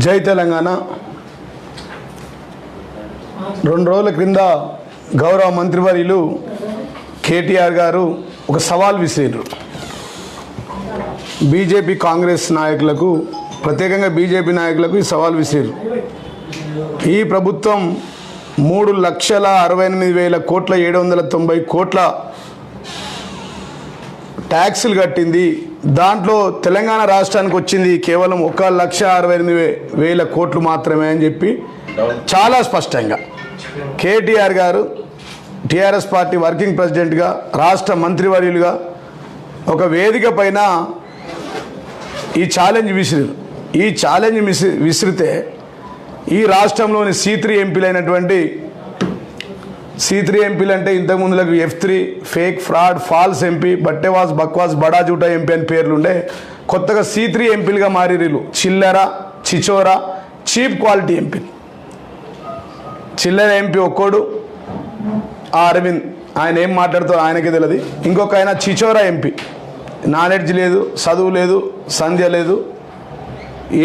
జై తెలంగాణ. 2 రోజుల క్రింద గౌరవ మంత్రివర్యులు కేటీఆర్ గారు ఒక సవాల్ విసిరారు. బీజేపీ కాంగ్రెస్ నాయకులకు, ప్రత్యేకంగా బీజేపీ నాయకులకు ఈ సవాల్ విసిరారు. ఈ ప్రభుత్వం 3,68,790 కోట్ల ట్యాక్సులు కట్టింది. దాంట్లో తెలంగాణ రాష్ట్రానికి వచ్చింది కేవలం 1,68,000 కోట్లు మాత్రమే అని చెప్పి చాలా స్పష్టంగా కేటీఆర్ గారు టీఆర్ఎస్ పార్టీ వర్కింగ్ ప్రెసిడెంట్గా, రాష్ట్ర మంత్రివర్యులుగా ఒక వేదిక పైన ఈ ఛాలెంజ్ విసిరారు. ఈ ఛాలెంజ్ విసిరితే ఈ రాష్ట్రంలోని C3 ఎంపీలైనటువంటి C3 ఎంపీలు అంటే ఇంతకుముందులకు F3 fake, fraud, false MP, బట్టేవాస్, బక్వాస్, బడా జూటా ఎంపీ అని పేర్లుండే కొత్తగా C3 ఎంపీలుగా మారిరు. చిల్లర, చిచోరా, చీప్ క్వాలిటీ ఎంపీ. చిల్లర ఎంపీ ఒక్కోడు అరవింద్, ఆయన ఏం మాట్లాడుతారో ఆయనకే తెలియదు. ఇంకొక ఆయన చిచోరా ఎంపీ, నాలెడ్జ్ లేదు, చదువు లేదు, సంధ్య లేదు,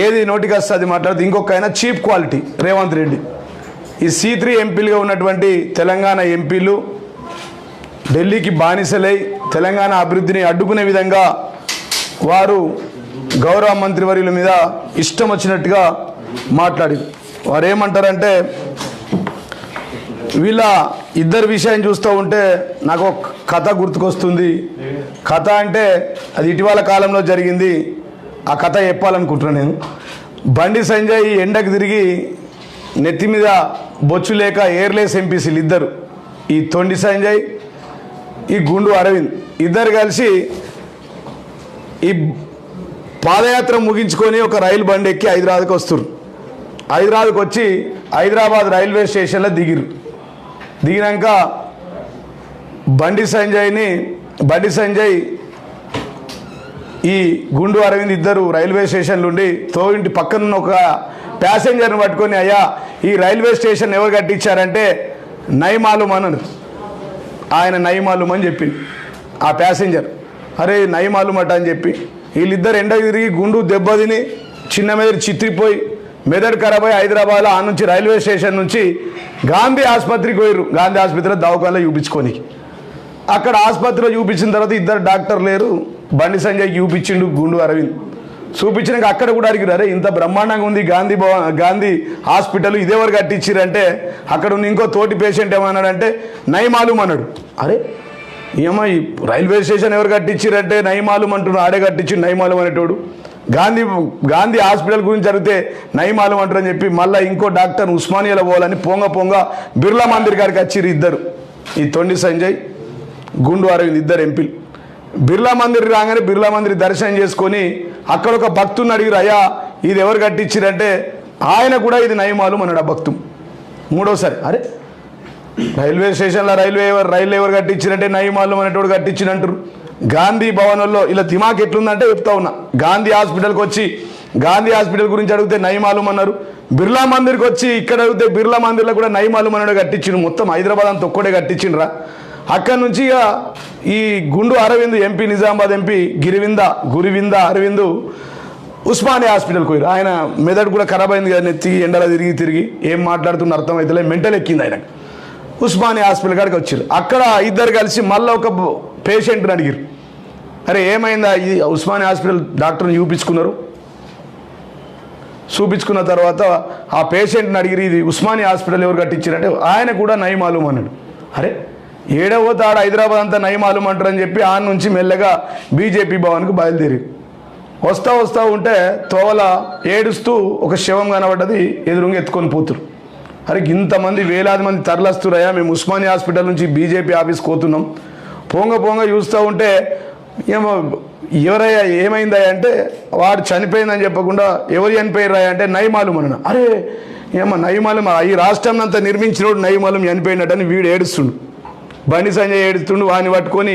ఏది నోటికి వస్తే అది మాట్లాడుతూ. ఇంకొక ఆయన చీప్ క్వాలిటీ రేవంత్ రెడ్డి. ఈ C3 ఎంపీలుగా ఉన్నటువంటి తెలంగాణ ఎంపీలు ఢిల్లీకి బానిసలై తెలంగాణ అభివృద్ధిని అడ్డుకునే విధంగా వారు గౌరవ మంత్రివర్యుల మీద ఇష్టం వచ్చినట్టుగా మాట్లాడి, వారు ఏమంటారంటే, వీళ్ళ ఇద్దరు విషయం చూస్తూ ఉంటే నాకు ఒక కథ గుర్తుకొస్తుంది. కథ అంటే అది ఇటీవల కాలంలో జరిగింది. ఆ కథ చెప్పాలనుకుంటున్నాను నేను. బండి సంజయ్ ఎండకు తిరిగి నెత్తి మీద బొచ్చు లేక ఎయిర్లెస్ ఎంపీసీలు ఇద్దరు, ఈ తొండి సంజయ్, ఈ గుండు అరవింద్, ఇద్దరు కలిసి ఈ పాదయాత్ర ముగించుకొని ఒక రైలు బండి ఎక్కి హైదరాబాద్కి వస్తారు. హైదరాబాద్కి వచ్చి హైదరాబాద్ రైల్వే స్టేషన్లో దిగినాక బండి సంజయ్ ఈ గుండు అరవింద్ ఇద్దరు రైల్వే స్టేషన్ నుండి తోయింటి పక్కన ఒక ప్యాసింజర్ని పట్టుకొని, అయ్యా ఈ రైల్వే స్టేషన్ ఎవరు కట్టించారంటే నయమాలుం అన్నారు. ఆయన నయమాలుం అని చెప్పింది ఆ ప్యాసింజర్. అరే నయమాలుం అట అని చెప్పి వీళ్ళిద్దరు ఎండకు తిరిగి గుండు దెబ్బతిని చిన్న మెదడు చిత్రిపోయి మెదడు ఖరాబ్ అయి హైదరాబాద్లో ఆ నుంచి రైల్వే స్టేషన్ నుంచి గాంధీ ఆసుపత్రికి పోయారు. గాంధీ ఆసుపత్రిలో దవాఖానలో చూపించుకొని, అక్కడ ఆసుపత్రిలో చూపించిన తర్వాత ఇద్దరు డాక్టర్ లేరు. బండి సంజయ్కి చూపించిండు గుండు అరవింద్. చూపించినాక అక్కడ కూడా అడిగారు, అరే ఇంత బ్రహ్మాండంగా ఉంది గాంధీ హాస్పిటల్, ఇదేవరు కట్టించారంటే అక్కడ ఉన్న ఇంకో తోటి పేషెంట్ ఏమన్నాడంటే నయమాలుం అన్నాడు. అరే ఏమో ఈ రైల్వే స్టేషన్ ఎవరు కట్టించారంటే నయమాలుం అంటున్నాడు. ఆడే కట్టించి నయమాలుం అనేటోడు. గాంధీ హాస్పిటల్ గురించి అడిగితే నయమాలుం అంటారని చెప్పి మళ్ళీ ఇంకో డాక్టర్ ఉస్మానియాలో పోవాలని పొంగ బిర్లా మందిర్ గారికి వచ్చిర్రు ఇద్దరు, ఈ తొండి సంజయ్, గుండు అరవింద్ ఇద్దరు ఎంపీలు. బిర్లా మందిర్ రాగానే బిర్లా మందిర్ దర్శనం చేసుకొని అక్కడ ఒక భక్తుని అడిగారు, అయ్యా ఇది ఎవరు కట్టించారంటే ఆయన కూడా ఇది నయమాలుం అన్నాడు ఆ భక్తు. మూడోసారి అరే రైల్వే స్టేషన్లో రైలు ఎవరు కట్టించారంటే నయమాలుం అనేటోడు కట్టించినంటారు. గాంధీ భవన్లో ఇలా దిమాగ్ ఎట్లుందంటే చెప్తా ఉన్నా. గాంధీ హాస్పిటల్కి వచ్చి గాంధీ హాస్పిటల్ గురించి అడిగితే నయమాలుం అన్నారు. బిర్లా మందిర్కి వచ్చి ఇక్కడ అడిగితే బిర్లా మందిర్లో కూడా నయమాలుం అన్నాడు కట్టించిండు. మొత్తం హైదరాబాద్ అంతా ఒక్కడే కట్టించిండ్రా. అక్కడి నుంచి ఇక ఈ గుండు అరవింద్ ఎంపీ, నిజామాబాద్ ఎంపీ గురివింద అరవింద్ ఉస్మానియా హాస్పిటల్కి పోయారు. ఆయన మెదడు కూడా ఖరాబ్ అయింది కదా, నెత్తి ఎండలో తిరిగి ఏం మాట్లాడుతున్న అర్థమవుతలే, మెంటల్ ఎక్కింది ఆయనకు. ఉస్మానియా హాస్పిటల్ కాడికి వచ్చారు. అక్కడ ఇద్దరు కలిసి మళ్ళీ ఒక పేషెంట్ని అడిగారు, అరే ఏమైందా, ఇది ఉస్మానియా హాస్పిటల్ డాక్టర్ని చూపించుకున్న తర్వాత ఆ పేషెంట్ని అడిగిరి, ఇది ఉస్మానియా హాస్పిటల్ ఎవరు కట్టించారంటే ఆయన కూడా నయమాలుం అన్నాడు. అరే ఏడవ తాడు హైదరాబాద్ అంతా నయమాలుం అంటారని చెప్పి ఆ నుంచి మెల్లగా బీజేపీ భవన్కు బయలుదేరి వస్తూ ఉంటే తోవల ఏడుస్తూ ఒక శవం కనబడ్డది. ఎదురుగా ఎత్తుకొని పోతురు. అరే ఇంతమంది వేలాది మంది తరలిస్తురయ్యా, మేము ఉస్మానియా హాస్పిటల్ నుంచి బీజేపీ ఆఫీస్కి పోతున్నాం. పొంగ చూస్తూ ఉంటే ఏమో ఎవరయ్యా ఏమైందా అంటే వాడు చనిపోయిందని చెప్పకుండా ఎవరు చనిపోయారా అంటే నయమాలుం అన్న. అరే ఏమో నయమాలుం, ఈ రాష్ట్రం అంతా నిర్మించినోడు నయమాలుం చనిపోయినట్టని వీడు ఏడుస్తుండు. బండి సంజయ్ ఏడుస్తుండు. వాడిని పట్టుకొని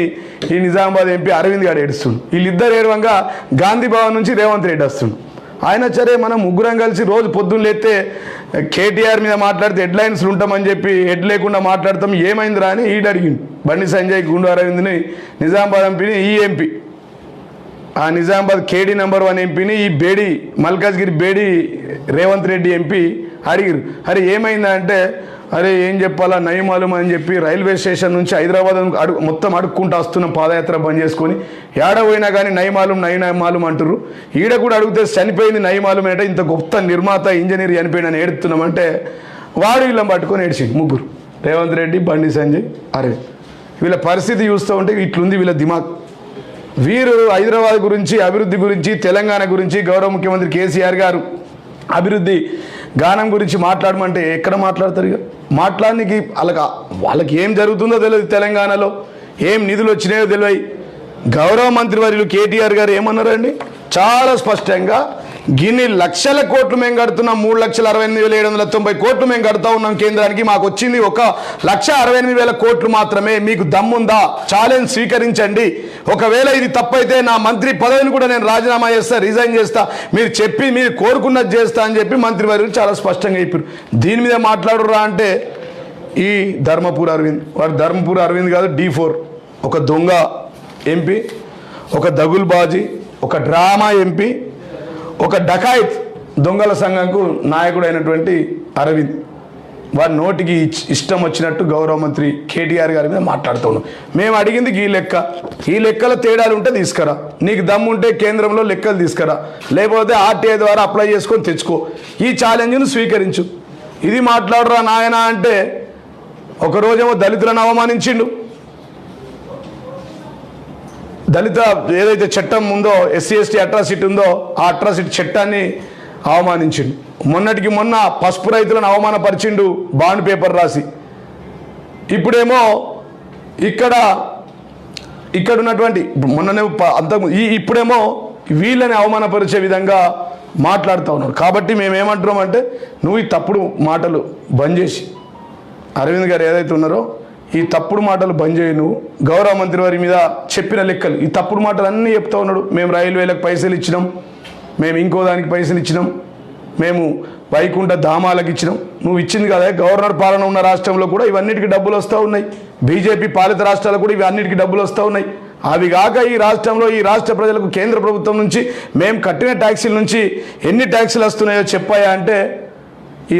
ఈ నిజామాబాద్ ఎంపీ అరవింద్ గారు ఏడుస్తుండు. వీళ్ళిద్దరు ఏడవంగా గాంధీ భవన్ నుంచి రేవంత్ రెడ్డి వస్తుండు. ఆయన సరే మనం ముగ్గురం కలిసి రోజు పొద్దున్న లేస్తే కేటీఆర్ మీద మాట్లాడితే హెడ్లైన్స్లు ఉంటామని చెప్పి హెడ్ లేకుండా మాట్లాడతాం, ఏమైందిరా అని ఈడు అడిగిండు. బండి సంజయ్, గుండు అరవింద్ని, నిజామాబాద్ ఎంపీని, ఈ ఎంపీ ఆ నిజామాబాద్ కేడీ నెంబర్ 1 ఎంపీని ఈ బేడి మల్కాజ్గిరి బేడి రేవంత్ రెడ్డి ఎంపీ అడిగిరు. అరే ఏమైందంటే అరే ఏం చెప్పాలా నయమాలం అని చెప్పి రైల్వే స్టేషన్ నుంచి హైదరాబాద్ మొత్తం అడుక్కుంటూ వస్తున్నాం, పాదయాత్ర బంద్ చేసుకొని. ఏడ పోయినా కానీ నయమాలం అంటారు. ఈడ కూడా అడిగితే చనిపోయింది నయమాలం అంటే ఇంత గొప్ప నిర్మాత ఇంజనీర్ చనిపోయిందని ఏడుతున్నామంటే వాడు వీళ్ళని పట్టుకొని ఏడ్చింది. ముగ్గురు, రేవంత్ రెడ్డి, బండి సంజయ్, అరవింద్. వీళ్ళ పరిస్థితి చూస్తూ ఉంటే ఇట్లుంది వీళ్ళ దిమాగ్. వీరు హైదరాబాద్ గురించి, అభివృద్ధి గురించి, తెలంగాణ గురించి గౌరవ ముఖ్యమంత్రి కేసీఆర్ గారు అభివృద్ధి గానం గురించి మాట్లాడమంటే ఎక్కడ మాట్లాడతారు? ఇక మాట్లాడడానికి వాళ్ళకి ఏం జరుగుతుందో తెలియదు, తెలంగాణలో ఏం నిధులు వచ్చినాయో తెలియదు. గౌరవ మంత్రివర్యులు కేటీఆర్ గారు ఏమన్నారండి? చాలా స్పష్టంగా గిన్ని లక్షల కోట్లు మేము కడుతున్నాం, 3,68,790 కోట్లు మేము కడుతూ ఉన్నాం కేంద్రానికి, మాకు వచ్చింది 1,68,000 కోట్లు మాత్రమే. మీకు దమ్ముందా? ఛాలెంజ్ స్వీకరించండి. ఒకవేళ ఇది తప్పైతే నా మంత్రి పదవిని కూడా నేను రాజీనామా చేస్తా, రిజైన్ చేస్తా, మీరు కోరుకున్నది చేస్తా అని చెప్పి మంత్రివర్యులు చాలా స్పష్టంగా చెప్పారు. దీని మీద మాట్లాడురా అంటే ఈ ధర్మపూర్ అరవింద్, వాడు ధర్మపూర్ అరవింద్ కాదు, D4, ఒక దొంగ ఎంపీ, ఒక దగుల్బాజీ, ఒక డ్రామా ఎంపీ, ఒక డకాయిత్ దొంగల సంఘంకు నాయకుడు అయినటువంటి అరవింద్, వారి నోటికి ఇష్టం వచ్చినట్టు గౌరవ మంత్రి కేటీఆర్ గారి మీద మాట్లాడుతూ ఉన్నాం. మేము అడిగింది ఈ లెక్కల తేడాలు ఉంటే తీసుకురా, నీకు దమ్ముంటే కేంద్రంలో లెక్కలు తీసుకురా, లేకపోతే RTI ద్వారా అప్లై చేసుకొని తెచ్చుకో, ఈ ఛాలెంజ్ను స్వీకరించు. ఇది మాట్లాడరా నాయన అంటే ఒకరోజేమో దళితులను అవమానించిండు. దళిత ఏదైతే చట్టం ఉందో, SC/ST అట్రాసిటీ ఉందో, ఆ అట్రాసిటీ చట్టాన్ని అవమానించిండు. మొన్నటికి మొన్న పసుపు రైతులను అవమానపరిచిండు బాండ్ పేపర్ రాసి. ఇప్పుడేమో ఇక్కడ ఉన్నటువంటి మొన్ననే ఇప్పుడేమో వీళ్ళని అవమానపరిచే విధంగా మాట్లాడుతూ ఉన్నారు. కాబట్టి మేమేమంటున్నామంటే నువ్వు ఈ తప్పుడు మాటలు బంద్ చేసి, అరవింద్ గారు ఏదైతే ఉన్నారో ఈ తప్పుడు మాటలు బంద్ చేయి. నువ్వు గౌరవ మంత్రి వారి మీద చెప్పిన లెక్కలు, ఈ తప్పుడు మాటలు అన్నీ చెప్తూ ఉన్నాడు. మేము రైల్వేలకు పైసలు ఇచ్చినాం, మేము ఇంకో దానికి పైసలు ఇచ్చినాం, మేము వైకుంఠ ధామాలకు ఇచ్చినాం. నువ్వు ఇచ్చింది కదా, గవర్నర్ పాలన ఉన్న రాష్ట్రంలో కూడా ఇవన్నిటికీ డబ్బులు వస్తూ ఉన్నాయి, బీజేపీ పాలిత రాష్ట్రాలకు కూడా ఇవి అన్నిటికీ డబ్బులు వస్తూ ఉన్నాయి. అవి కాక ఈ రాష్ట్రంలో ఈ రాష్ట్ర ప్రజలకు కేంద్ర ప్రభుత్వం నుంచి మేము కట్టిన ట్యాక్సీల నుంచి ఎన్ని ట్యాక్సీలు వస్తున్నాయో చెప్పాయా అంటే ఈ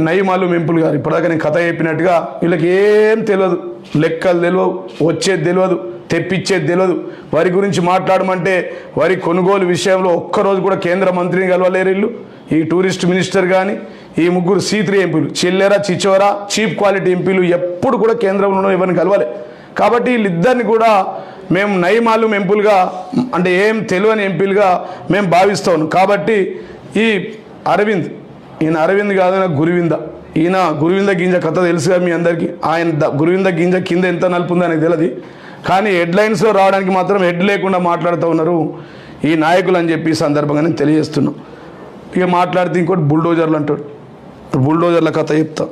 నయమాలు మెంపులు గారు ఇప్పటిదాకా నేను కథ చెప్పినట్టుగా వీళ్ళకి ఏం తెలియదు, లెక్కలు తెలియవు, వచ్చేది తెలియదు, తెప్పించేది తెలియదు. వారి గురించి మాట్లాడమంటే వారి కొనుగోలు విషయంలో ఒక్కరోజు కూడా కేంద్ర మంత్రిని కలవలేరు వీళ్ళు. ఈ టూరిస్ట్ మినిస్టర్ కానీ ఈ ముగ్గురు C3 ఎంపీలు చిల్లెరా చిచోరా చీప్ క్వాలిటీ ఎంపీలు ఎప్పుడు కూడా కేంద్రంలో ఎవరిని కలవాలి. కాబట్టి వీళ్ళిద్దరిని కూడా మేము నయమాలు ఎంపీలుగా అంటే ఏం తెలియని ఎంపీలుగా మేము భావిస్తూ ఉన్నాం. కాబట్టి ఈ అరవింద్, ఈయన అరవింద్ కాదు, ఈయన గురువింద గింజ కథ తెలుసుగా మీ అందరికీ. ఆయన గురువింద గింజ కింద ఎంత నలుపుందో అనేది తెలియదు, కానీ హెడ్లైన్స్లో రావడానికి మాత్రం హెడ్ లేకుండా మాట్లాడుతూ ఉన్నారు ఈ నాయకులు అని చెప్పి సందర్భంగా నేను తెలియజేస్తున్నాం. ఇక మాట్లాడితే ఇంకోటి బుల్డోజర్లు అంటాడు. బుల్డోజర్ల కథ చెప్తా.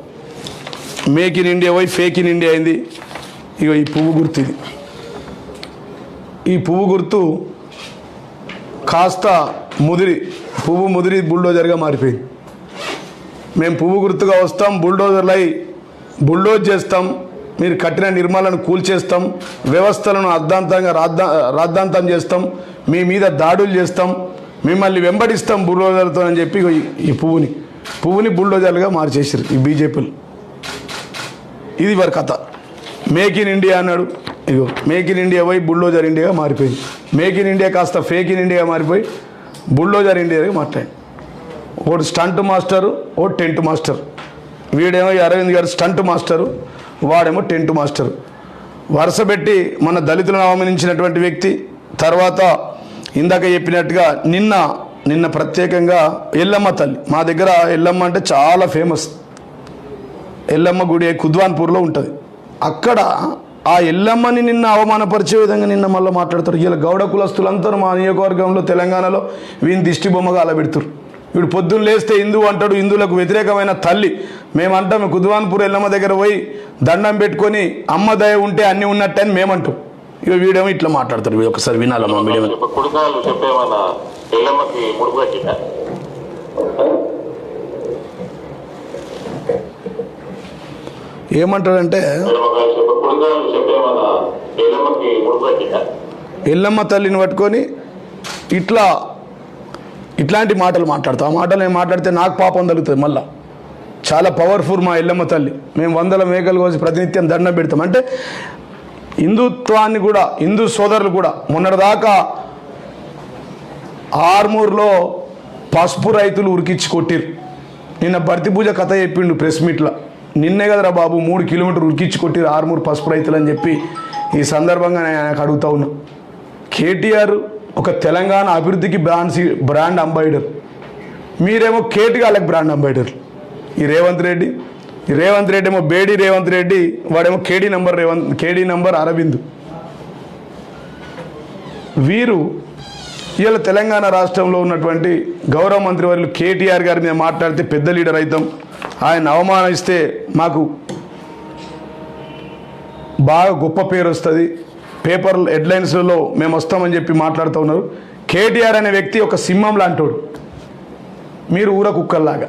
మేక్ ఇన్ ఇండియా పోయి ఫేక్ ఇన్ ఇండియా అయింది. ఇక ఈ పువ్వు గుర్తు, ఈ పువ్వు గుర్తు కాస్త పువ్వు ముదిరి బుల్డోజర్గా మారిపోయింది. మేము పువ్వు గుర్తుగా వస్తాం, బుల్డోజ్ చేస్తాం, మీరు కట్టిన నిర్మాణాలను కూల్చేస్తాం, వ్యవస్థలను రాద్ధాంతం చేస్తాం, మీ మీద దాడులు చేస్తాం, మిమ్మల్ని వెంబడిస్తాం బుల్డోజర్తో అని చెప్పి ఈ పువ్వుని బుల్డోజర్లుగా మార్చేసారు ఈ బీజేపీలు. ఇది వారి కథ. మేక్ ఇన్ ఇండియా అన్నాడు, ఇగో మేక్ ఇన్ ఇండియా పోయి బుల్డోజర్ ఇండియాగా మారిపోయింది. మేక్ ఇన్ ఇండియా కాస్త ఫేక్ ఇన్ ఇండియాగా మారిపోయి బుల్డోజర్ ఇండియాగా మాట్లాడి. ఒకటి స్టంట్ మాస్టరు, ఒకటి టెంట్ మాస్టర్. వీడేమో అరవింద్ గారు స్టంట్ మాస్టరు, వాడేమో టెంట్ మాస్టరు. వరుస పెట్టి మన దళితులను అవమానించినటువంటి వ్యక్తి. తర్వాత ఇందాక చెప్పినట్టుగా నిన్న ప్రత్యేకంగా ఎల్లమ్మ తల్లి, మా దగ్గర ఎల్లమ్మ అంటే చాలా ఫేమస్. ఎల్లమ్మ గుడి కుద్వాన్పూర్లో ఉంటుంది. అక్కడ ఆ ఎల్లమ్మని నిన్న అవమానపరిచే విధంగా నిన్న మళ్ళీ మాట్లాడతారు. ఇలా గౌడ కులస్తులందరూ మా నియోజకవర్గంలో తెలంగాణలో వీని దిష్టి బొమ్మగా అలబెడుతారు. వీడు పొద్దున్న లేస్తే హిందూ అంటాడు, హిందువులకు వ్యతిరేకమైన తల్లి. మేమంటాం కుద్వాన్పూర్ ఎల్లమ్మ దగ్గర పోయి దండం పెట్టుకొని అమ్మ దయ ఉంటే అన్నీ ఉన్నట్టే అని మేమంటాం. ఇక వీడేమో ఇట్లా మాట్లాడతారు. వీడు ఒకసారి వినాలమ్మా. వీడేమో ఏమంటాడంటే ఎల్లమ్మ తల్లిని పట్టుకొని ఇట్లాంటి మాటలు మాట్లాడతాం. ఆ మాటలు నేను మాట్లాడితే నాకు పాపం తగులుతుంది. మళ్ళీ చాలా పవర్ఫుల్ మా ఎల్లమ్మ తల్లి. మేము 100 మేకలు కోసి ప్రతినిత్యం దండం పెడతాం. అంటే హిందుత్వాన్ని కూడా, హిందూ సోదరులు కూడా మొన్నటిదాకా ఆర్మూర్లో పసుపు రైతులు ఉరికిచ్చి కొట్టిరు. నిన్న భర్తీ పూజ కథ చెప్పిండు ప్రెస్ మీట్లో. నిన్నే కదరా బాబు 3 కిలోమీటర్లు ఉరికిచ్చి కొట్టిరు ఆర్మూర్ పసుపు రైతులు అని చెప్పి ఈ సందర్భంగా నేను ఆయనకు అడుగుతా ఉన్నా. కేటీఆర్ ఒక తెలంగాణ అభివృద్ధికి బ్రాండ్ అంబాసిడర్, మీరేమో కేటీఆర్లకు బ్రాండ్ అంబాసిడర్. ఈ రేవంత్ రెడ్డి ఏమో బేడి రేవంత్ రెడ్డి, వాడేమో కేడీ నంబర్ అరవింద్. వీరు ఇవాళ తెలంగాణ రాష్ట్రంలో ఉన్నటువంటి గౌరవ మంత్రివర్యులు కేటీఆర్ గారి మీద మాట్లాడితే పెద్ద లీడర్ అవుతాం, ఆయన అవమానిస్తే మాకు బాగా గొప్ప పేరు వస్తుంది, పేపర్ హెడ్లైన్స్లలో మేము వస్తామని చెప్పి మాట్లాడుతూ ఉన్నారు. కేటీఆర్ అనే వ్యక్తి ఒక సింహం లాంటోడు. మీరు ఊర కుక్కల్లాగా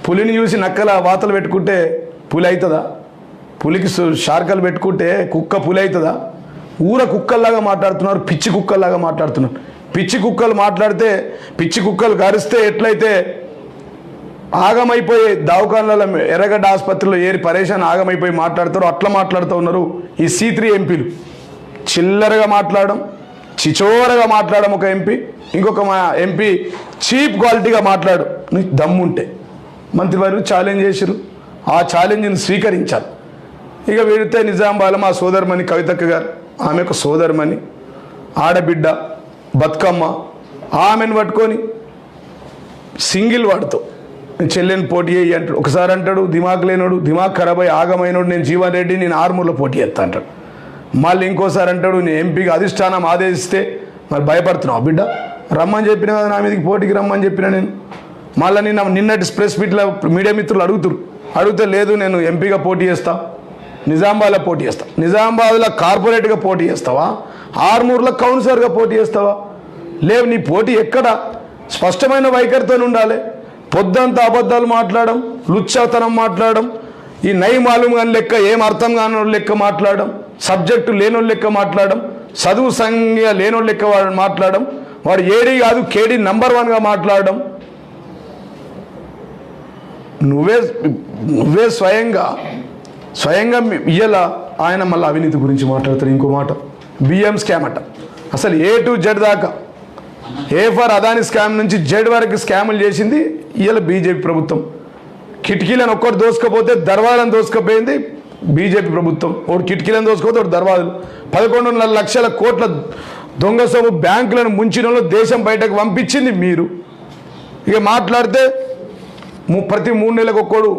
పులిని చూసి నక్కల వాతలు పెట్టుకుంటే పులి అవుతుందా? పులికి షార్కలు పెట్టుకుంటే కుక్క పులి అవుతుందా? ఊర కుక్కల్లాగా మాట్లాడుతున్నారు, పిచ్చి కుక్కల్లాగా మాట్లాడుతున్నారు. పిచ్చి కుక్కలు మాట్లాడితే, పిచ్చి కుక్కలు గరిస్తే ఎట్లయితే ఆగమైపోయి దవాఖానాల ఎర్రగడ్డ ఆసుపత్రిలో ఏరి పరేషాన్ ఆగమైపోయి మాట్లాడతారో అట్లా మాట్లాడుతూ ఉన్నారు ఈ C3 ఎంపీలు. చిల్లరగా మాట్లాడడం, చిచోరగా మాట్లాడడం ఒక ఎంపీ, ఇంకొక మా ఎంపీ చీప్ క్వాలిటీగా మాట్లాడు. నీకు దమ్ముంటే మంత్రివర్యులు ఛాలెంజ్ చేశారు, ఆ ఛాలెంజ్ని స్వీకరించాలి. ఇక వీడితే నిజామాబాద్లో మా సోదరమణి కవితక్క గారు, ఆమె ఒక సోదరమణి, ఆడబిడ్డ, బతుకమ్మ, ఆమెను పట్టుకొని సింగిల్ వాడుతూ చెల్లెని పోటీ చేయి అంటాడు. ఒకసారి అంటాడు దిమాగ్ లేనోడు, దిమాగ్ ఖరాబ్ అయ్యి ఆగమైనోడు నేను జీవన్ రెడ్డి, నేను ఆర్మూర్లో పోటీ చేస్తా అంటాడు. మళ్ళీ ఇంకోసారి అంటాడు నేను ఎంపీగా అధిష్టానం ఆదేశిస్తే మరి భయపడుతున్నావు బిడ్డ, రమ్మని చెప్పిన కదా నా మీదకి పోటీకి రమ్మని చెప్పిన నేను. మళ్ళీ నిన్నటి ప్రెస్ మీట్లో మీడియా మిత్రులు అడిగితే లేదు నేను ఎంపీగా పోటీ చేస్తా, నిజామాబాద్లో పోటీ చేస్తా. నిజామాబాద్లో కార్పొరేట్గా పోటీ చేస్తావా, ఆర్మూర్లో కౌన్సిలర్గా పోటీ చేస్తావా? లేవు, నీ పోటీ ఎక్కడ? స్పష్టమైన వైఖరితో ఉండాలి. పొద్దంతా అబద్ధాలు మాట్లాడడం, లుచ్చతనం మాట్లాడడం, ఈ నై మాలూమ్ కాని లెక్క, ఏం అర్థం కాని లెక్క మాట్లాడడం, సబ్జెక్టు లేనోళ్ళ లెక్క మాట్లాడడం, చదువు సంఖ్య లేనోళ్ళ లెక్క మాట్లాడడం, వాడు ఏడీ కాదు కేడీ నంబర్ 1గా మాట్లాడడం. నువ్వే స్వయంగా ఇయ్యాల ఆయన మళ్ళీ అవినీతి గురించి మాట్లాడతారు. ఇంకో మాట బియ్యం స్కామ్ అట. అసలు A to Z దాకా, A ఫర్ అదాని స్కామ్ నుంచి Z వరకు స్కాములు చేసింది ఇవాళ బీజేపీ ప్రభుత్వం. కిటికీలను ఒక్కటి దోసుకపోతే దర్వాజలను దోసుకపోయింది బీజేపీ ప్రభుత్వం. ఒకటి కిటికీలను దోసుకపోతే ఒకటి దర్వాజలు. 11.5 లక్షల కోట్ల దొంగ సొమ్ము బ్యాంకులను ముంచిన దేశం బయటకు పంపించింది మీరు. ఇక మాట్లాడితే ప్రతి 3 నెలలకు ఒక్కడు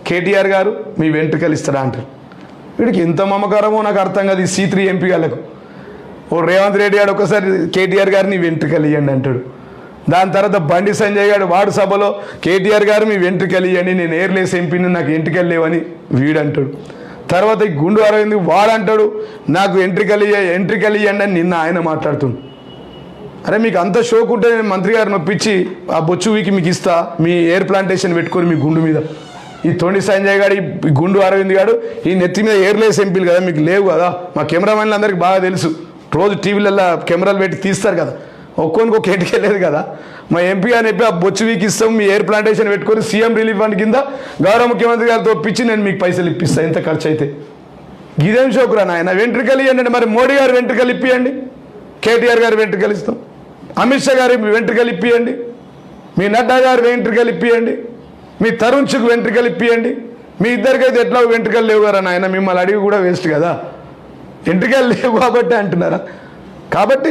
కేటీఆర్ గారు మీ వెంట్రుకలు ఇస్తాడా అంటారు. వీడికి ఎంత మమకారమో నాకు అర్థం కాదు. ఈ C3 ఎంపీ గాళ్ళకు ఓ రేవంత్ రెడ్డి గారు ఒకసారి కేటీఆర్ గారిని వెంట్రుకలు ఇవ్వండి అంటాడు. దాని తర్వాత బండి సంజయ్ గారు వాడు సభలో కేటీఆర్ గారు మీ వెంట్రుకలు ఇవ్వండి, నేను ఎయిర్లేస్ ఎంపీని నాకు వెంట్రుకలు లేవని వీడు అంటాడు. తర్వాత ఈ గుండు అరవింద్ వాడు అంటాడు నాకు వెంట్రుకలు ఇవ్వండి అని నిన్న ఆయన మాట్లాడుతుండు. అరే మీకు అంత షోక్ ఉంటే నేను మంత్రి గారిని ఒప్పించి ఆ బొచ్చు వీకి మీకు ఇస్తా, మీ ఎయిర్ ప్లాంటేషన్ పెట్టుకొని మీ గుండు మీద. ఈ తొండి సంజయ్ గారు, ఈ గుండు అరవింద్ గారు ఈ నెత్తి మీద ఎయిర్లేస్ ఎంపీలు కదా, మీకు లేవు కదా. మా కెమెరామెన్లు అందరికీ బాగా తెలుసు, రోజు టీవీలలో కెమెరాలు పెట్టి తీస్తారు కదా, ఒక్కొనికి ఒక ఎటుకెళ్ళలేదు కదా. మా ఎంపీ అని చెప్పి ఆ బొచ్చు వీకి ఇస్తాం, మీ ఎయిర్ ప్లాంటేషన్ పెట్టుకొని సీఎం రిలీఫ్ ఫండ్ కింద గౌరవ ముఖ్యమంత్రి గారితో ఒప్పించి నేను మీకు పైసలు ఇప్పిస్తాను ఎంత ఖర్చు అయితే. గిదేం షోకురా నాయన, వెంట్రుకలు ఇవ్వండి. మరి మోడీ గారు వెంట్రుకలు ఇప్పియండి, కేటీఆర్ గారు వెంట్రుకలు ఇస్తాం, అమిత్ షా గారి వెంట్రుకలు ఇప్పియండి, మీ నడ్డా గారు వెంట్రుకలు ఇప్పియండి, మీ తరుణ్ చుక్ వెంట్రుకలు ఇప్పియండి. మీ ఇద్దరికైతే ఎట్లా వెంట్రుకలు లేవు కదా నాయన, మిమ్మల్ని అడిగి కూడా వేస్ట్ కదా. వెంట్రుకలు లేవు కాబట్టి అంటున్నారా? కాబట్టి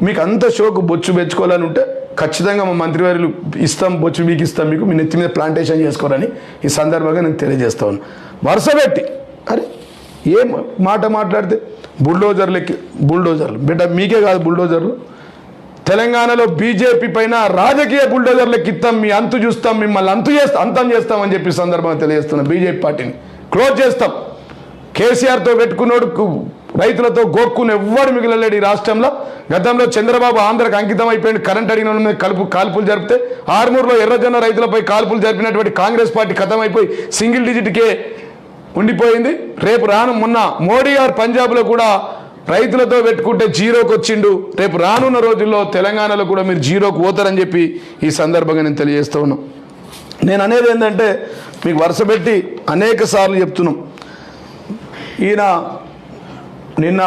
మీకు అంత షోకు బొచ్చు పెంచుకోవాలని ఉంటే ఖచ్చితంగా మా మంత్రివర్యులు ఇస్తాం, బొచ్చు మీకు ఇస్తాం, మీకు మీ నెత్తి మీద ప్లాంటేషన్ చేసుకోరని ఈ సందర్భంగా నేను తెలియజేస్తా ఉన్నాను. వరుస పెట్టి అరే ఏం మాట మాట్లాడితే బుల్డోజర్లు బిడ్డ మీకే కాదు, బుల్డోజర్లు తెలంగాణలో బీజేపీ పైన రాజకీయ బుల్డోజర్లకు ఇస్తాం, మీ అంతు చూస్తాం, మిమ్మల్ని అంతం చేస్తామని చెప్పి సందర్భంగా తెలియజేస్తున్నాం. బీజేపీ పార్టీని క్లోజ్ చేస్తాం. కేసీఆర్తో పెట్టుకున్నోడు రైతులతో గోక్కుని ఎవ్వడు మిగిలలేడు ఈ రాష్ట్రంలో. గతంలో చంద్రబాబు ఆంధ్రకు అంకితం అయిపోయింది, కరెంట్ అడిగిన వాళ్ళ మీద కాల్పులు జరిపితే ఆర్మూర్లో ఎర్రజొన్న రైతులపై కాల్పులు జరిపినటువంటి కాంగ్రెస్ పార్టీ ఖతం అయిపోయి సింగిల్ డిజిట్కే ఉండిపోయింది. రేపు మొన్న మోడీ గారు పంజాబ్లో కూడా రైతులతో పెట్టుకుంటే జీరోకి వచ్చిండు. రేపు రానున్న రోజుల్లో తెలంగాణలో కూడా మీరు జీరోకి పోతారని చెప్పి ఈ సందర్భంగా నేను తెలియజేస్తూ ఉన్నాం. నేను అనేది ఏంటంటే మీకు వరుస పెట్టి అనేక సార్లు చెప్తున్నాం. ఈయన నిన్న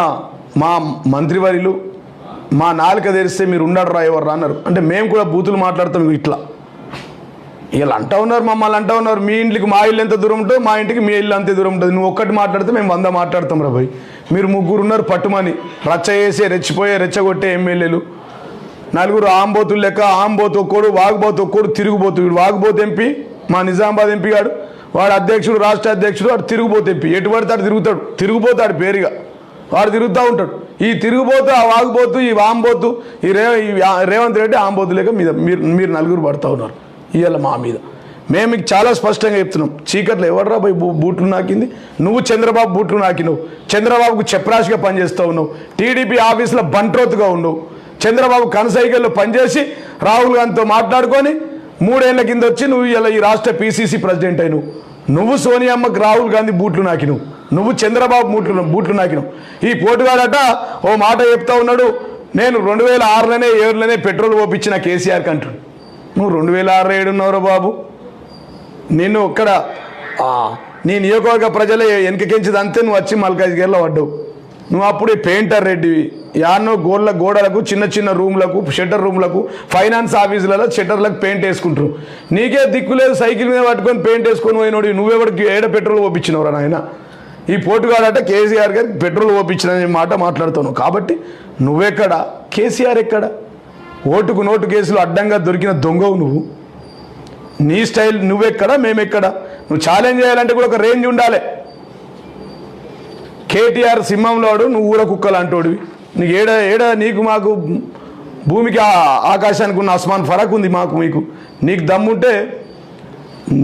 మా మంత్రివర్యులు మా నాలుక తెరిస్తే మీరు ఉండడు రా ఎవరు అన్నారు. అంటే మేము కూడా బూతులు మాట్లాడతాం ఇట్లా. వీళ్ళు అంటూ ఉన్నారు, మమ్మల్ని అంటూ ఉన్నారు, మీ ఇంటికి మా ఇల్లు ఎంత దూరం ఉంటుందో మా ఇంటికి మీ ఇల్లు అంతే దూరం ఉంటుంది. నువ్వు ఒక్కటి మాట్లాడితే మేము 100 మాట్లాడతాం రా భయ్. మీరు 3 ఉన్నారు పట్టుమని రచ్చ చేసే రెచ్చగొట్టే ఎమ్మెల్యేలు, 4 ఆంబోతులు లెక్క. ఆంబోతు ఒక్కడు, వాగుబోతు ఒక్కడు, తిరుగుబోతు. వీడు వాగుబోతు ఎంపీ, మా నిజామాబాద్ ఎంపీ గాడు, వాడు అధ్యక్షుడు, రాష్ట్ర అధ్యక్షుడు, వాడు తిరుగుబోతు ఎంపీ. ఎటు పడితే తిరుగుతాడు, తిరుగుపోతాడు పేరుగా వాడు తిరుగుతూ ఉంటాడు. ఈ తిరుగుబోతు, ఆ వాగుబోతు, ఈ ఆంబోతు, ఈ రేవంత్ రెడ్డి ఆంబోతు లేక మీద మీరు 4 పడుతూ ఉన్నారు ఇవాళ మా మీద. మేము మీకు చాలా స్పష్టంగా చెప్తున్నాం, చీకట్లో ఎవడరా పోయి బూట్లు నాకింది? నువ్వు చంద్రబాబు బూట్లు నాకినవు, చంద్రబాబుకు చెప్రాషిగా పనిచేస్తూ ఉన్నావు, టీడీపీ ఆఫీసులో బంట్రోతుగా ఉండవు, చంద్రబాబు కనసైకిల్లో పనిచేసి రాహుల్ గాంధీతో మాట్లాడుకొని 3 ఏళ్ల కింద వచ్చి నువ్వు ఇలా ఈ రాష్ట్ర పీసీసీ ప్రెసిడెంట్ అయినవు. నువ్వు సోనియామ్మకి రాహుల్ గాంధీ బూట్లు నాకినవు, నువ్వు చంద్రబాబు బూట్లు నాకినవు. ఈ పోటుగాడట ఓ మాట చెప్తా ఉన్నాడు, నేను 2006లోనే 7లోనే పెట్రోల్ పోపించిన కేసీఆర్కి అంటాడు. నువ్వు 2006 ఏడున్నావురా బాబు. నిన్ను ఒక్కడ నీ నియోజకవర్గ ప్రజలే వెనకకించదంతే నువ్వు వచ్చి మల్కాజ్గిరిలో పడ్డావు. నువ్వు అప్పుడు పెయింటర్ రెడ్డివి. యాన్నో గోడలకు చిన్న రూమ్లకు, షట్టర్ రూమ్లకు, ఫైనాన్స్ ఆఫీసులలో షట్టర్లకు పెయింట్ వేసుకుంటారు. నీకే దిక్కు లేదు, సైకిల్ మీద పట్టుకొని పెయింట్ వేసుకొని పోయినోడి నువ్వెవడికి ఏడ పెట్రోల్ పోపించినవరా నాయన? ఈ పోటుగాడట కేసీఆర్ గారికి పెట్రోల్ పోపించిన మాట మాట్లాడుతున్నావు. కాబట్టి నువ్వెక్కడ, కేసీఆర్ ఎక్కడ? ఓటుకు నోటు కేసులు అడ్డంగా దొరికిన దొంగవు నువ్వు. నీ స్టైల్ నువ్వెక్కడ, మేమెక్కడ? నువ్వు ఛాలెంజ్ చేయాలంటే కూడా ఒక రేంజ్ ఉండాలి. కేటీఆర్ సింహంలోడు, నువ్వు ఊర కుక్కలు అంటోడివి. నీకు ఏడ నీకు మాకు భూమికి ఆకాశానికి ఉన్న అస్మాన్ ఫరక్ ఉంది మాకు మీకు. నీకు దమ్ముంటే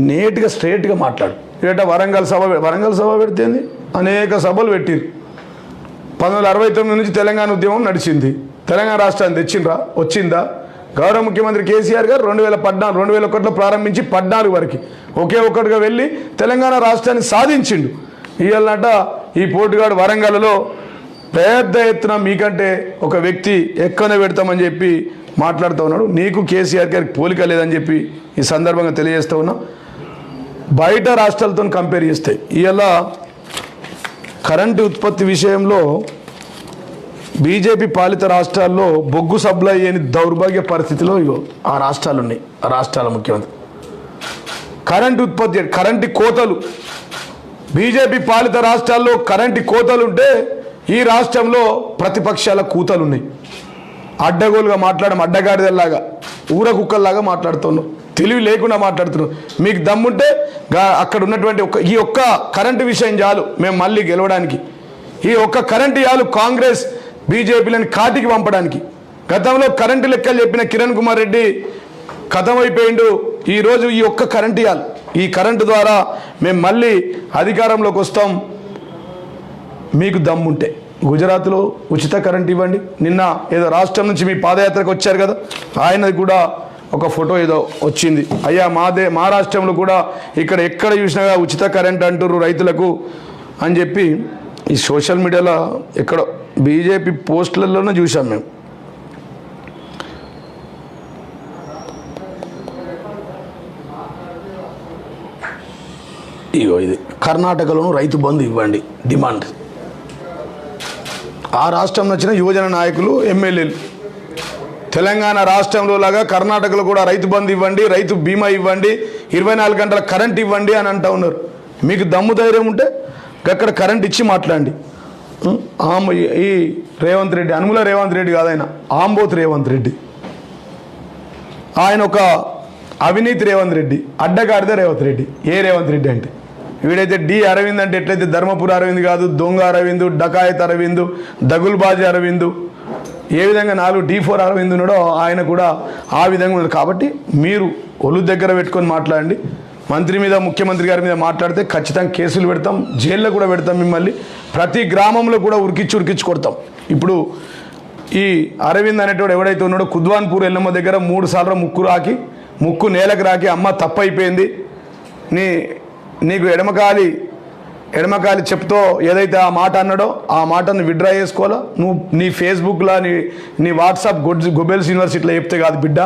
నేట్గా స్ట్రేట్గా మాట్లాడు. వరంగల్ సభ పెడితేంది, అనేక సభలు పెట్టిరు. 1969 నుంచి తెలంగాణ ఉద్యమం నడిచింది. తెలంగాణ రాష్ట్రాన్ని వచ్చిందా? గౌరవ ముఖ్యమంత్రి కేసీఆర్ గారు 2001లో ప్రారంభించి 14 వరకు ఒకే ఒక్కటిగా వెళ్ళి తెలంగాణ రాష్ట్రాన్ని సాధించిండు. ఇవాళట ఈ పోటుగాడు వరంగల్లో పెద్ద ఎత్తున మీకంటే ఒక వ్యక్తి ఎక్కువనే పెడతామని చెప్పి మాట్లాడుతూ ఉన్నాడు. నీకు కేసీఆర్ గారికి పోలిక లేదని చెప్పి ఈ సందర్భంగా తెలియజేస్తూ ఉన్నా. బయట రాష్ట్రాలతో కంపేర్ చేస్తే ఇవాళ కరెంటు ఉత్పత్తి విషయంలో బీజేపీ పాలిత రాష్ట్రాల్లో బొగ్గు సప్లై అయ్యని దౌర్భాగ్య పరిస్థితిలో ఆ రాష్ట్రాలు ఉన్నాయి. ఆ రాష్ట్రాల ముఖ్యమంత్రి కరెంటు ఉత్పత్తి, కరెంటు కోతలు, బీజేపీ పాలిత రాష్ట్రాల్లో కరెంటు కోతలు ఉంటే ఈ రాష్ట్రంలో ప్రతిపక్షాల కూతలు ఉన్నాయి. అడ్డగోలుగా అడ్డగాడిదల్లాగా ఊర కుక్కల్లాగా మాట్లాడుతున్నావు, తెలివి లేకుండా మాట్లాడుతున్నావు. మీకు దమ్ముంటే అక్కడ ఉన్నటువంటి ఈ ఒక్క కరెంటు విషయం చాలు మేము మళ్ళీ గెలవడానికి. ఈ ఒక్క కరెంటు చాలు కాంగ్రెస్ బీజేపీలను కాటికి పంపడానికి. గతంలో కరెంటు లెక్కలు చెప్పిన కిరణ్ కుమార్ రెడ్డి ఖతమైపోయిండు. ఈరోజు ఈ ఒక్క కరెంటు ఇవ్వాలి. ఈ కరెంటు ద్వారా మేము మళ్ళీ అధికారంలోకి వస్తాం. మీకు దమ్ముంటే గుజరాత్లో ఉచిత కరెంట్ ఇవ్వండి. నిన్న ఏదో రాష్ట్రం నుంచి మీ పాదయాత్రకు వచ్చారు కదా, ఆయనది కూడా ఒక ఫోటో ఏదో వచ్చింది. అయ్యా మా రాష్ట్రంలో కూడా ఎక్కడ చూసినా ఉచిత కరెంట్ అంటుర్రు రైతులకు అని చెప్పి ఈ సోషల్ మీడియాలో ఎక్కడో బీజేపీ పోస్టులలోనే చూసాం మేము. ఇది కర్ణాటకలోనూ రైతు బంధు ఇవ్వండి డిమాండ్. ఆ రాష్ట్రం వచ్చిన యువజన నాయకులు, ఎమ్మెల్యేలు తెలంగాణ రాష్ట్రంలో లాగా కర్ణాటకలో కూడా రైతు బంధు ఇవ్వండి, రైతు బీమా ఇవ్వండి, 24 గంటల కరెంట్ ఇవ్వండి అని అంటూ ఉన్నారు. మీకు దమ్ము ధైర్యం ఉంటే అక్కడ కరెంట్ ఇచ్చి మాట్లాడండి. ఈ రేవంత్ రెడ్డి, అనుముల రేవంత్ రెడ్డి కాదు, ఆయన ఆంబోత్ రేవంత్ రెడ్డి. ఆయన ఒక అవినీతి రేవంత్ రెడ్డి, అడ్డగాడిదే రేవంత్ రెడ్డి. ఏ రేవంత్ రెడ్డి అంటే వీడైతే డి అరవింద్ అంటే ఎట్లయితే ధర్మపురి అరవింద్ కాదు, దొంగ అరవింద్, డకాయత్ అరవింద్, దగుల్బాజీ అరవింద్, ఏ విధంగా 4 D4 అరవింద్ ఉన్నాడో ఆయన కూడా ఆ విధంగా ఉన్నాడు. కాబట్టి మీరు ఒళ్ళు దగ్గర పెట్టుకొని మాట్లాడండి. మంత్రి మీద, ముఖ్యమంత్రి గారి మీద మాట్లాడితే ఖచ్చితంగా కేసులు పెడతాం, జైల్లో కూడా పెడతాం మిమ్మల్ని. ప్రతి గ్రామంలో కూడా ఉరికిచ్చి కొడతాం. ఇప్పుడు ఈ అరవింద్ అనేటోడు ఎవడైతే ఉన్నాడో కుద్వాన్పూర్ ఎల్లమ్మ దగ్గర 3 సార్లు ముక్కు నేలకు రాకి, అమ్మ తప్పైపోయింది, నీకు ఎడమకాలి ఎడమకాలి చెప్తో ఏదైతే ఆ మాట అన్నాడో ఆ మాటను విత్డ్రా చేసుకోవాలా. నువ్వు నీ ఫేస్బుక్లో నీ వాట్సాప్ గొబెల్స్ యూనివర్సిటీలో చెప్తే కాదు బిడ్డ.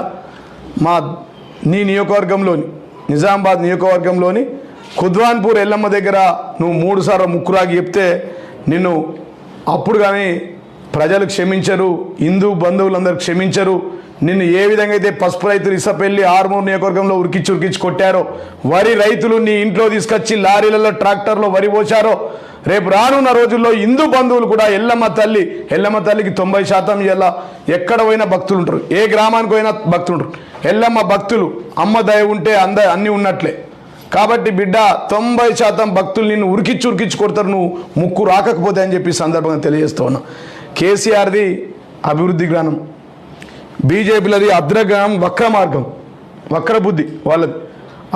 నీ నియోజకవర్గంలోని నిజామాబాద్ నియోజకవర్గంలోని కుద్వాన్పూర్ ఎల్లమ్మ దగ్గర నువ్వు 3 సార్లు ముక్కురాగి చెప్తే నిన్ను అప్పుడు కానీ ప్రజలు క్షమించరు, హిందూ బంధువులందరూ క్షమించరు. నిన్ను ఏ విధంగా అయితే పసుపు రైతులు ఇసపెల్లి ఆర్మూర్ నియోజకవర్గంలో ఉరికిచ్చి కొట్టారో, వరి రైతులు నీ ఇంట్లో తీసుకొచ్చి లారీలలో ట్రాక్టర్లో వరి పోశారో, రేపు రానున్న రోజుల్లో హిందూ బంధువులు కూడా ఎల్లమ్మ తల్లికి 90% ఇలా ఎక్కడ పోయినా భక్తులు ఉంటారు, ఏ గ్రామానికి పోయినా భక్తులు ఉంటారు. ఎల్లమ్మ భక్తులు అమ్మ దయ ఉంటే అన్నీ ఉన్నట్లే. కాబట్టి బిడ్డ 90% భక్తులు నిన్ను ఉరికిచ్చి కొడతారు నువ్వు ముక్కు రాకపోతే అని చెప్పి సందర్భంగా తెలియజేస్తూ ఉన్నా. కేసీఆర్ది అభివృద్ధి జ్ఞానం, బీజేపీలది అగ్రగానం, వక్ర మార్గం, వక్ర బుద్ధి వాళ్ళది.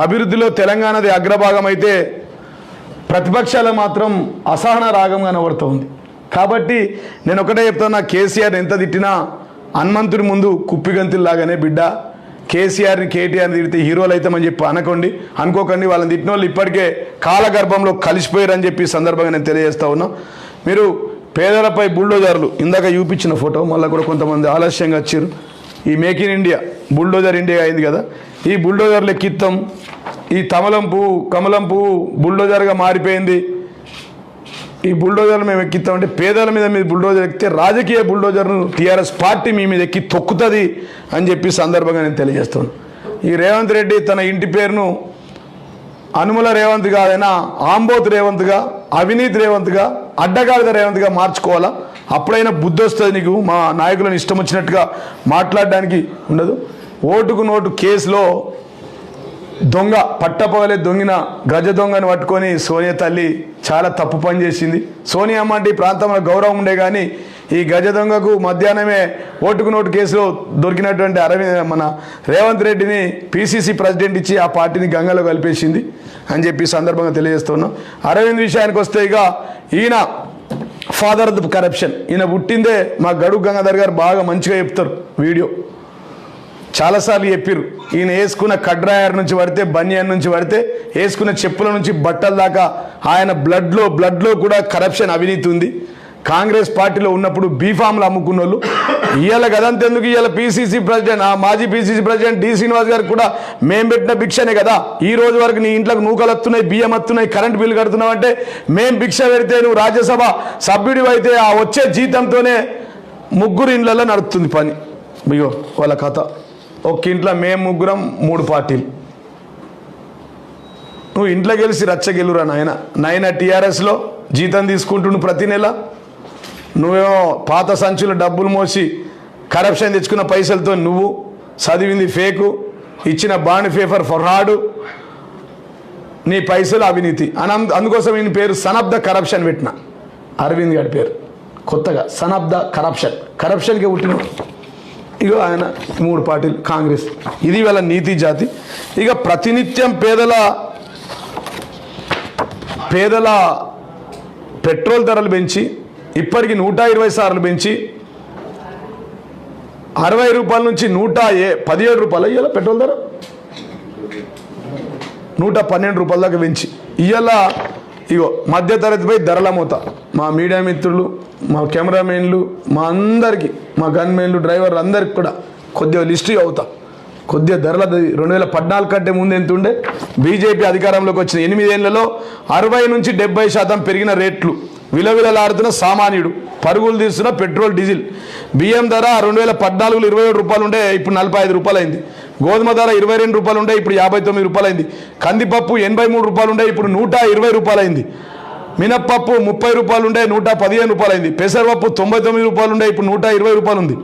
అభివృద్ధిలో తెలంగాణది అగ్రభాగం అయితే ప్రతిపక్షాల మాత్రం అసహన రాగం కనబడుతోంది. కాబట్టి నేను ఒకటే చెప్తున్నా, కేసీఆర్ ఎంత తిట్టినా హనుమంతుడి ముందు కుప్పిగంతుల్లాగానే బిడ్డ. కేసీఆర్ని కేటీఆర్ని తిడితే హీరోలు అవుతామని చెప్పి అనుకోకండి. వాళ్ళని తిట్టిన వాళ్ళు ఇప్పటికే కాలగర్భంలో కలిసిపోయారని చెప్పి సందర్భంగా నేను తెలియజేస్తా ఉన్నా. మీరు పేదలపై బుల్డోజర్లు ఇందాక చూపించిన ఫోటో మళ్ళీ కూడా కొంతమంది ఆలస్యంగా వచ్చారు. ఈ make in India bulldozer India అయింది కదా, ఈ బుల్డోజర్లు ఎక్కిత్తాం. ఈ కమలం పువ్వు బుల్డోజర్గా మారిపోయింది. ఈ బుల్డోజర్లు మేము ఎక్కిస్తామంటే పేదల మీద బుల్డోజర్ ఎక్కితే రాజకీయ బుల్డోజర్ను టీఆర్ఎస్ పార్టీ మీ మీద ఎక్కి తొక్కుతుంది అని చెప్పి సందర్భంగా నేను తెలియజేస్తాను. ఈ రేవంత్ రెడ్డి తన ఇంటి పేరును అనుముల రేవంత్ కాదైనా ఆంబోత్ రేవంత్గా, అవినీత్ రేవంత్గా, అడ్డగాడిద రేవంత్గా మార్చుకోవాలా. అప్పుడైనా బుద్ధి వస్తుంది నీకు. మా నాయకులను ఇష్టం వచ్చినట్టుగా మాట్లాడడానికి ఉండదు. ఓటుకు నోటు కేసులో పట్టపగలే దొంగిన గజ దొంగను పట్టుకొని సోనియా తల్లి చాలా తప్పు పని చేసింది. సోనియా అమ్మ అంటే ఈ ప్రాంతంలో గౌరవం ఉండే కానీ ఈ గజ దొంగకు మధ్యాహ్నమే ఓటుకు నోటు కేసులో దొరికినటువంటి మన రేవంత్ రెడ్డిని పిసిసి ప్రెసిడెంట్ ఇచ్చి ఆ పార్టీని గంగలో కలిపేసింది అని చెప్పి సందర్భంగా తెలియజేస్తున్నాం. అరవింద్ విషయానికి వస్తే ఇక ఈయన ఫాదర్ ఆఫ్ కరప్షన్, ఈయన పుట్టిందే మా గడుగు గంగాధర్ గారు బాగా మంచిగా చెప్తారు. వీడియో చాలాసార్లు చెప్పారు. ఈయన వేసుకున్న కడ్రాయర్ నుంచి పడితే, బనియన్ నుంచి పడితే, వేసుకున్న చెప్పుల నుంచి బట్టల దాకా ఆయన బ్లడ్లో కూడా కరప్షన్ అవినీతి ఉంది. కాంగ్రెస్ పార్టీలో ఉన్నప్పుడు బీఫామ్లు అమ్ముకున్న వాళ్ళు ఇవాళ గదంతెందుకు, ఇవాళ పిసిసి ప్రెసిడెంట్, మాజీ పిసిసి ప్రెసిడెంట్ డి శ్రీనివాస్ గారికి కూడా మేము పెట్టిన భిక్షనే కదా. ఈ రోజు వరకు నీ ఇంట్లోకి నూకలు వస్తున్నాయి, బియ్యం వస్తున్నాయి, కరెంట్ బిల్లు కడుతున్నావు అంటే మేము భిక్ష పెడితే నువ్వు రాజ్యసభ సభ్యుడి అయితే ఆ వచ్చే జీతంతోనే 3 ఇండ్లలో నడుస్తుంది పని. ఇగో వాళ్ళ కథ. ఒక ఇంట్లో మేము 3 పార్టీలు. నువ్వు ఇంట్లో గెలిచి రచ్చగెలురా నాయన టీఆర్ఎస్లో జీతం తీసుకుంటుండు ప్రతి నెల. నువ్వేమో పాత సంచులు డబ్బులు మోసి కరప్షన్ తెచ్చుకున్న పైసలతో నువ్వు చదివింది ఫేకు, ఇచ్చిన బాండ్ పేపర్ ఫర్రాడు, నీ పైసలు అవినీతి అని. అందుకోసం ఈయన పేరు సన్ ఆఫ్ ద కరప్షన్ పెట్టిన. అరవింద్ గారి పేరు కొత్తగా సన్ ఆఫ్ ద కరప్షన్కి పుట్టిన. ఇగో ఆయన 3 పార్టీలు కాంగ్రెస్. ఇది వీళ్ళ నీతి జాతి. ఇక ప్రతినిత్యం పేదల పెట్రోల్ ధరలు పెంచి ఇప్పటికి 120 సార్లు పెంచి 60 రూపాయల నుంచి 117 రూపాయలు ఇవాళ పెట్రోల్ ధర 112 రూపాయల దాకా పెంచి ఇవాళ ఇగో మధ్యతరగతిపై ధరల మూత. మా మీడియా మిత్రులు, మా కెమెరామెన్లు, మా అందరికీ, మా గన్మెన్లు, డ్రైవర్లు అందరికి కూడా కొద్దిగా లిస్టు అవుతా. కొద్దిగా ధరల 2014 కంటే ముందు ఎంత ఉండే, బీజేపీ అధికారంలోకి వచ్చిన 8 ఏళ్లలో 60 నుంచి 70% పెరిగిన రేట్లు. విలవిలలాడుతున్న సామాన్యుడు, పరుగులు తీస్తున్న పెట్రోల్ డీజిల్. బియ్యం ధర 2014లో 27 రూపాయలు ఉండే, ఇప్పుడు 45 రూపాయలు అయింది. గోధుమ ధర 22 రూపాయలు ఉండే, ఇప్పుడు 59 రూపాయలు అయింది. కందిపప్పు 83 రూపాయలు ఉండే, ఇప్పుడు 120 రూపాయలు అయింది. మినప్పప్పు 30 రూపాయలు ఉండే, 115 రూపాయలు అయింది. పెసరపప్పు 99 రూపాయలు ఉండే, ఇప్పుడు 120 రూపాయలు ఉంది.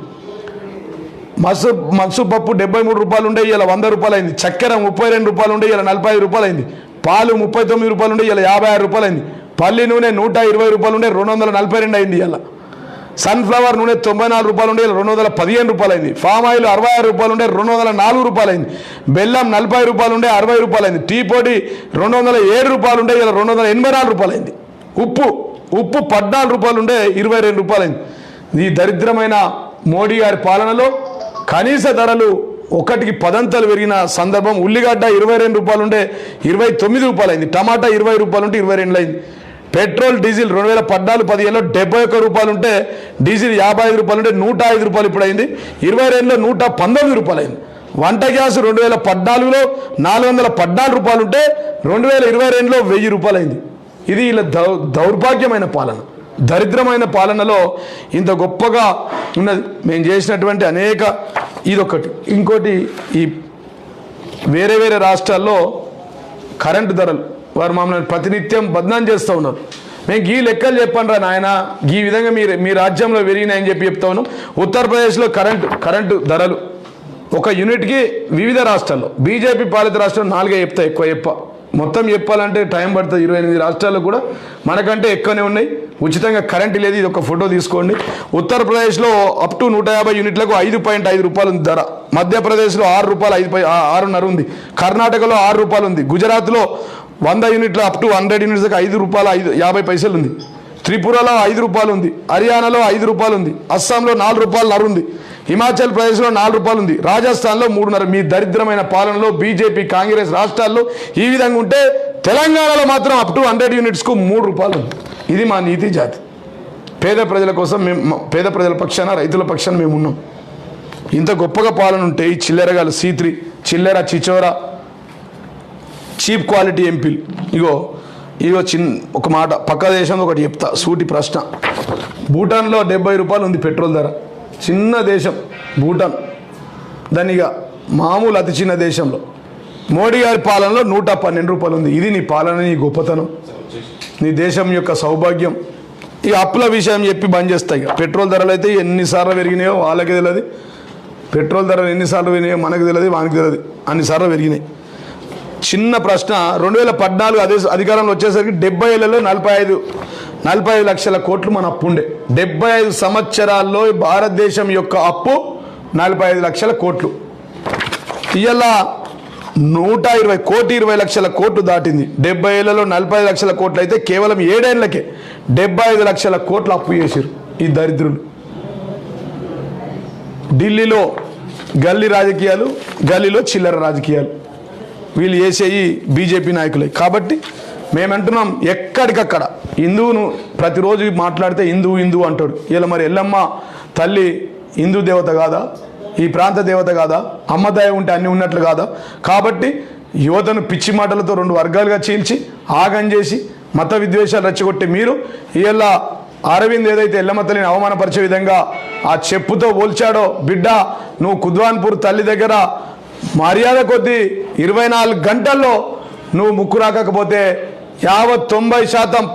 మసు పప్పు 73 రూపాయలు ఉండే, ఇలా 100 రూపాయలు అయింది. చక్కెర 32 రూపాయలు ఉండే, ఇలా 45 రూపాయలు అయింది. పాలు 39 రూపాయలు ఉండే, ఇలా 56 రూపాయలు అయింది. పల్లి నూనె 120 రూపాయలు ఉండే, 242 అయింది. ఇలా సన్ఫ్లవర్ నూనె 94 రూపాయలు ఉండే, 215 రూపాయలు అయింది. ఫామ్ ఆయిల్ 66 రూపాయలు ఉండే, 204 రూపాయలు అయింది. బెల్లం 40 రూపాయలు ఉండే, 60 రూపాయలు అయింది. టీ పొడి 207 రూపాయలు ఉండే, ఇలా 284 రూపాయలు అయింది. ఉప్పు 14 రూపాయలు ఉండే, 22 రూపాయలు అయింది. ఈ దరిద్రమైన మోడీ గారి పాలనలో కనీస ధరలు 1కి 10 పెరిగిన సందర్భం. ఉల్లిగడ్డ 22 రూపాయలు ఉండే, 29 రూపాయలు అయింది. టమాటా 20 రూపాయలు ఉంటే 22 అయింది. పెట్రోల్ డీజిల్ 2014-15లో 71 రూపాయలు ఉంటే డీజిల్ 55 రూపాయలు ఉంటే 105 రూపాయలు ఇప్పుడు అయింది. 22లో 119 రూపాయలు అయింది. వంట గ్యాస్ 2014లో 414 రూపాయలు ఉంటే 2022లో 1000 రూపాయలు అయింది. ఇది ఇలా దౌర్భాగ్యమైన పాలన, దరిద్రమైన పాలనలో ఇంత గొప్పగా ఉన్నది మేము చేసినటువంటి అనేక. ఇదొకటి. ఇంకోటి, ఈ వేరే వేరే రాష్ట్రాల్లో కరెంటు ధరలు వారు మమ్మల్ని ప్రతినిత్యం బద్నాం చేస్తూ ఉన్నారు. మేము గీ లెక్కలు చెప్పండి రా నాయన, ఈ విధంగా మీ రాజ్యంలో పెరిగినాయని చెప్తా ఉన్నాం. ఉత్తరప్రదేశ్లో కరెంటు ధరలు ఒక యూనిట్కి వివిధ రాష్ట్రాల్లో, బీజేపీ పాలిత రాష్ట్రం 4 చెప్తా, ఎక్కువ మొత్తం చెప్పాలంటే టైం పడుతుంది. 28 రాష్ట్రాలు కూడా మనకంటే ఎక్కువనే ఉన్నాయి. ఉచితంగా కరెంటు లేదు. ఇది ఒక ఫోటో తీసుకోండి. ఉత్తరప్రదేశ్లో అప్ టు 150 యూనిట్లకు 5.5 రూపాయలు ఉంది ధర. మధ్యప్రదేశ్లో 6 రూపాయలు 6.5 ఉంది. కర్ణాటకలో 6 రూపాయలు ఉంది. గుజరాత్లో 100 యూనిట్లు అప్ టు 100 యూనిట్స్కి 5 రూపాయలు 50 పైసలు ఉంది. త్రిపురలో 5 రూపాయలు ఉంది. హర్యానాలో 5 రూపాయలు ఉంది. అస్సాంలో 4 రూపాయలు ఉంది. హిమాచల్ ప్రదేశ్లో 4 రూపాయలు ఉంది. రాజస్థాన్లో 3.5. మీ దరిద్రమైన పాలనలో బీజేపీ కాంగ్రెస్ రాష్ట్రాల్లో ఈ విధంగా ఉంటే తెలంగాణలో మాత్రం అప్ టు 100 యూనిట్స్కు 3 రూపాయలు ఉంది. ఇది మా నీతి జాతి. పేద ప్రజల కోసం మేము, పేద ప్రజల పక్షాన, రైతుల పక్షాన మేము ఉన్నాం. ఇంత గొప్పగా పాలన ఉంటే ఈ చిల్లరగాలు C3 చిల్లర చిచోరా చీప్ క్వాలిటీ ఎంపీలు. ఇగో ఒక మాట పక్క దేశంలో ఒకటి చెప్తా, సూటి ప్రశ్న. భూటాన్లో 70 రూపాయలు ఉంది పెట్రోల్ ధర. చిన్న దేశం భూటాన్, దానిగా మామూలు అతి చిన్న దేశంలో మోడీ గారి పాలనలో 112 రూపాయలు ఉంది. ఇది నీ పాలన, నీ గొప్పతనం, నీ దేశం యొక్క సౌభాగ్యం. ఈ అప్పుల విషయం చెప్పి బంద్ చేస్తాయి. పెట్రోల్ ధరలు అయితే ఎన్నిసార్లు పెరిగినాయో వాళ్ళకి తెలియదు. పెట్రోల్ ధరలు ఎన్నిసార్లు పెరిగినాయో మనకు తెలియదు, వానికి తెలియదు. అన్నిసార్లు పెరిగినాయి. చిన్న ప్రశ్న, 2014 అధికారంలో వచ్చేసరికి 70 ఏళ్లలో 45 లక్షల కోట్లు మన అప్పు ఉండే. 75 సంవత్సరాల్లో భారతదేశం యొక్క అప్పు 45 లక్షల కోట్లు. ఇవాళ 120 లక్షల కోట్లు దాటింది. 70 ఏళ్లలో 45 లక్షల కోట్లు అయితే కేవలం 7 ఏళ్లకే 75 లక్షల కోట్లు అప్పు చేశారు ఈ దరిద్రులు. ఢిల్లీలో గల్లీ రాజకీయాలు, గల్లీలో చిల్లర రాజకీయాలు వీళ్ళు చేసేవి బీజేపీ నాయకులే. కాబట్టి మేమంటున్నాం, ఎక్కడికక్కడ హిందువును ప్రతిరోజు మాట్లాడితే హిందువు అంటాడు. ఇలా మరి ఎల్లమ్మ తల్లి హిందూ దేవత కాదా? ఈ ప్రాంత దేవత కాదా? అమ్మదయ ఉంటే అన్నీ ఉన్నట్లు కాదా? కాబట్టి యువతను పిచ్చి మాటలతో 2 వర్గాలుగా చీల్చి ఆగం చేసి మత విద్వేషాలు రెచ్చగొట్టి మీరు ఇలా అరవింద్ ఏదైతే ఎల్లమ్మ తల్లిని అవమానపరిచే విధంగా ఆ చెప్పుతో పోల్చాడో, బిడ్డ నువ్వు కుద్వాన్పూర్ తల్లి దగ్గర మర్యాద కొద్దీ 24 గంటల్లో నువ్వు ముక్కు రాకపోతే 90%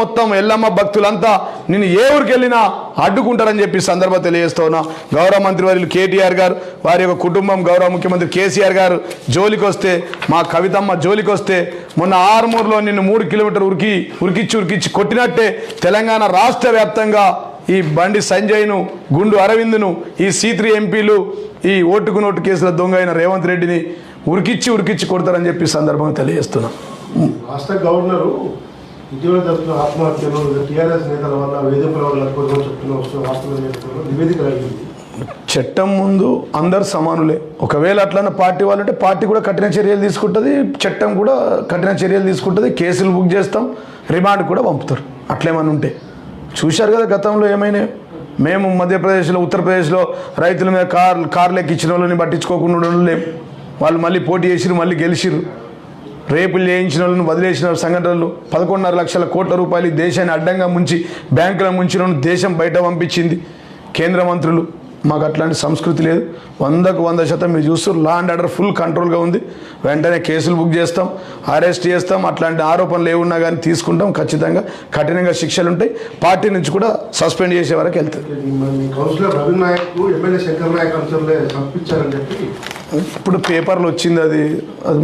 మొత్తం ఎల్లమ్మ భక్తులంతా నిన్ను ఏ ఊరికి వెళ్ళినా అడ్డుకుంటారని చెప్పి సందర్భం తెలియజేస్తూ ఉన్నా. గౌరవ మంత్రివర్యులు కేటీఆర్ గారు, వారి యొక్క కుటుంబం, గౌరవ ముఖ్యమంత్రి కేసీఆర్ గారు జోలికి వస్తే, మా కవితమ్మ జోలికి వస్తే, మొన్న ఆర్మూర్లో నిన్ను 3 కిలోమీటర్లు ఉరికిచ్చి కొట్టినట్టే తెలంగాణ రాష్ట్ర వ్యాప్తంగా ఈ బండి సంజయ్ను, గుండు అరవింద్ను, ఈ C3 ఎంపీలు, ఈ ఓటుకు నోటు కేసుల దొంగ అయిన రేవంత్ రెడ్డిని ఉరికిచ్చి కొడతారని చెప్పి సందర్భంగా తెలియజేస్తున్నాం. రాష్ట్ర గవర్నరు ఇటీవల జరుగుతున్న ఆత్మహత్యలు టీఆర్ఎస్ నేతల వల్ల వేధింపుల వల్ల చెప్తున్న నివేదిక అయింది. చట్టం ముందు అందరు సమానులే. ఒకవేళ అట్లన్న పార్టీ వాళ్ళు ఉంటే పార్టీ కూడా కఠిన చర్యలు తీసుకుంటుంది, చట్టం కూడా కఠిన చర్యలు తీసుకుంటుంది. కేసులు బుక్ చేస్తాం, రిమాండ్ కూడా పంపుతారు. అట్లేమని ఉంటే చూశారు కదా గతంలో ఏమైనా. మేము మధ్యప్రదేశ్లో, ఉత్తరప్రదేశ్లో రైతుల మీద కార్లు ఎక్కించిన వాళ్ళని పట్టించుకోకుండా లేము. వాళ్ళు మళ్ళీ పోటీ చేసిరు, మళ్ళీ గెలిచిరు. రేపులు చేయించిన వాళ్ళని వదిలేసిన సంఘటనలు, 11.5 లక్షల కోట్ల రూపాయలు దేశాన్ని అడ్డంగా ముంచి బ్యాంకుల ముంచిన దేశం బయట పంపించింది కేంద్ర మంత్రులు. మాకు అట్లాంటి సంస్కృతి లేదు. 100కు 100% మీరు చూస్తారు, లా అండ్ ఆర్డర్ ఫుల్ కంట్రోల్గా ఉంది. వెంటనే కేసులు బుక్ చేస్తాం, అరెస్ట్ చేస్తాం. అట్లాంటి ఆరోపణలు ఏమున్నా కానీ తీసుకుంటాం. ఖచ్చితంగా కఠినంగా శిక్షలు ఉంటాయి. పార్టీ నుంచి కూడా సస్పెండ్ చేసే వరకు వెళ్తుంది. ఇప్పుడు పేపర్లు వచ్చింది, అది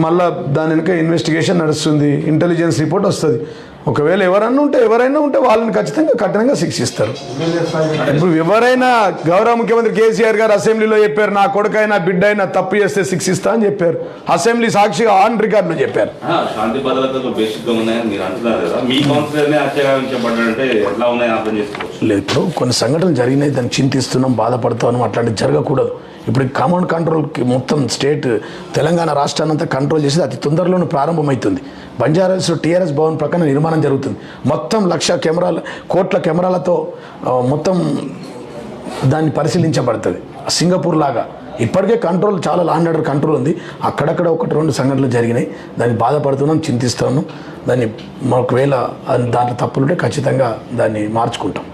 మళ్ళీ దాని వెనుక ఇన్వెస్టిగేషన్ నడుస్తుంది, ఇంటెలిజెన్స్ రిపోర్ట్ వస్తుంది. ఒకవేళ ఎవరైనా ఉంటే వాళ్ళని ఖచ్చితంగా కఠినంగా శిక్షిస్తారు. ఇప్పుడు ఎవరైనా, గౌరవ ముఖ్యమంత్రి కేసీఆర్ గారు అసెంబ్లీలో చెప్పారు, నా కొడుకైనా బిడ్డ అయినా తప్పు చేస్తే శిక్షిస్తా అని చెప్పారు. అసెంబ్లీ సాక్షిగా ఆన్ రికార్డులో చెప్పారు. శాంతి భద్రతలు బేసిక్గా ఉన్నాయని మీరు అంటున్నారు కదా, మీ కౌన్సిలర్నే హత్యాగావించబడ్డాడంటే ఎట్లా ఉన్నాయని అర్థం చేసుకోవచ్చు. లేదు, ఇప్పుడు కొన్ని సంఘటనలు జరిగినాయి, దాన్ని చింతిస్తున్నాం, బాధపడుతున్నాం. అట్లాంటివి జరగకూడదు. ఇప్పుడు కమాండ్ కంట్రోల్కి మొత్తం స్టేట్ తెలంగాణ రాష్ట్రాన్ని అంతా కంట్రోల్ చేసేది అతి తొందరలోనే ప్రారంభమవుతుంది. బంజారాహిల్స్లో టీఆర్ఎస్ భవన్ ప్రక్కన నిర్మాణం జరుగుతుంది. మొత్తం 1,00,000 కెమెరాలు, కోట్ల కెమెరాలతో మొత్తం దాన్ని పరిశీలించబడుతుంది. సింగపూర్ లాగా ఇప్పటికే కంట్రోల్, చాలా లా అండ్ ఆర్డర్ కంట్రోల్ ఉంది. అక్కడక్కడ 1-2 సంఘటనలు జరిగినాయి. దాన్ని బాధపడుతున్నాం, చింతిస్తున్నాం. దాన్ని ఒకవేళ దాంట్లో తప్పులుంటే ఖచ్చితంగా దాన్ని మార్చుకుంటాం.